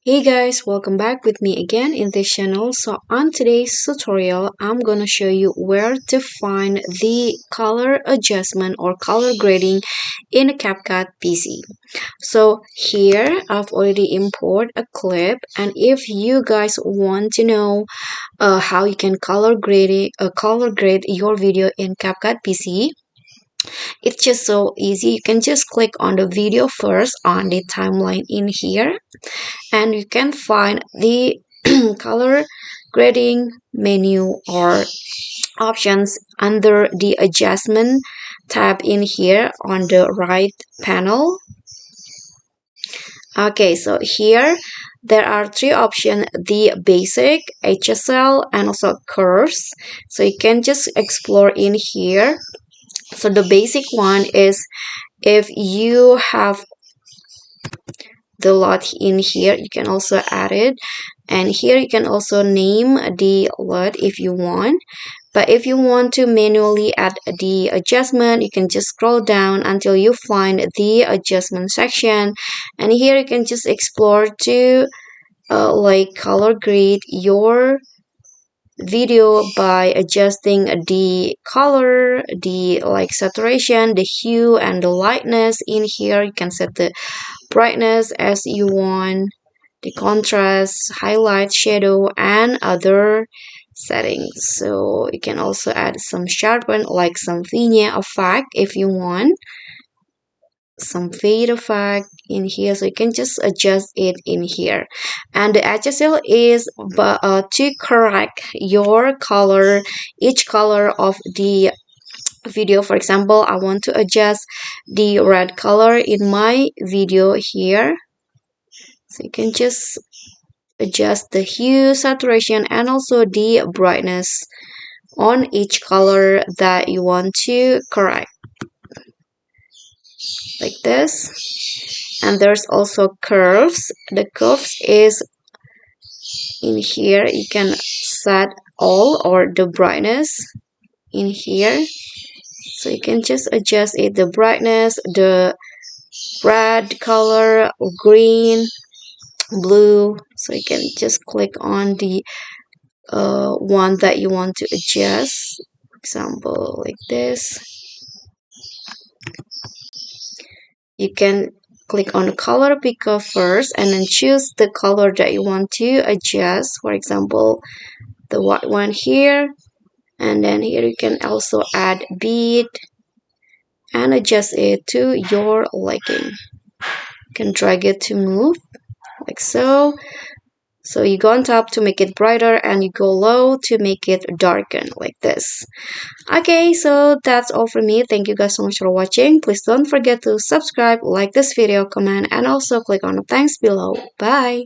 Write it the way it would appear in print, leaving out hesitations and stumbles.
Hey guys, welcome back with me again in this channel. So on today's tutorial, I'm gonna show you where to find the color adjustment or color grading in a CapCut PC. So here I've already imported a clip, and if you guys want to know how you can color grade your video in CapCut PC, it's just so easy. You can just click on the video first on the timeline in here, and you can find the color grading menu or options under the adjustment tab in here on the right panel. Okay, so here there are three options: the basic, HSL, and also curves. So you can just explore in here. So the basic one is if you have the lot in here, you can also add it, and here you can also name the lot if you want. But if you want to manually add the adjustment, you can just scroll down until you find the adjustment section, and here you can just explore to like color grade your video by adjusting the color, the like saturation, the hue, and the lightness. In here you can set the brightness as you want, the contrast, highlight, shadow, and other settings. So you can also add some sharpen, like some vignette effect if you want, some fade effect in here. So you can just adjust it in here, and the HSL is to correct your color, each color of the video. For example, I want to adjust the red color in my video here, so you can just adjust the hue, saturation, and also the brightness on each color that you want to correct, like this. And there's also curves. The curves is in here. You can set all or the brightness in here, so you can just adjust it, the brightness, the red color, green, blue. So you can just click on the one that you want to adjust, for example like this. You can click on the color picker first and then choose the color that you want to adjust, for example the white one here, and then here you can also add bead and adjust it to your liking. You can drag it to move like so. So you go on top to make it brighter, and you go low to make it darken, like this. Okay, so that's all for me. Thank you guys so much for watching. Please don't forget to subscribe, like this video, comment, and also click on the thanks below. Bye!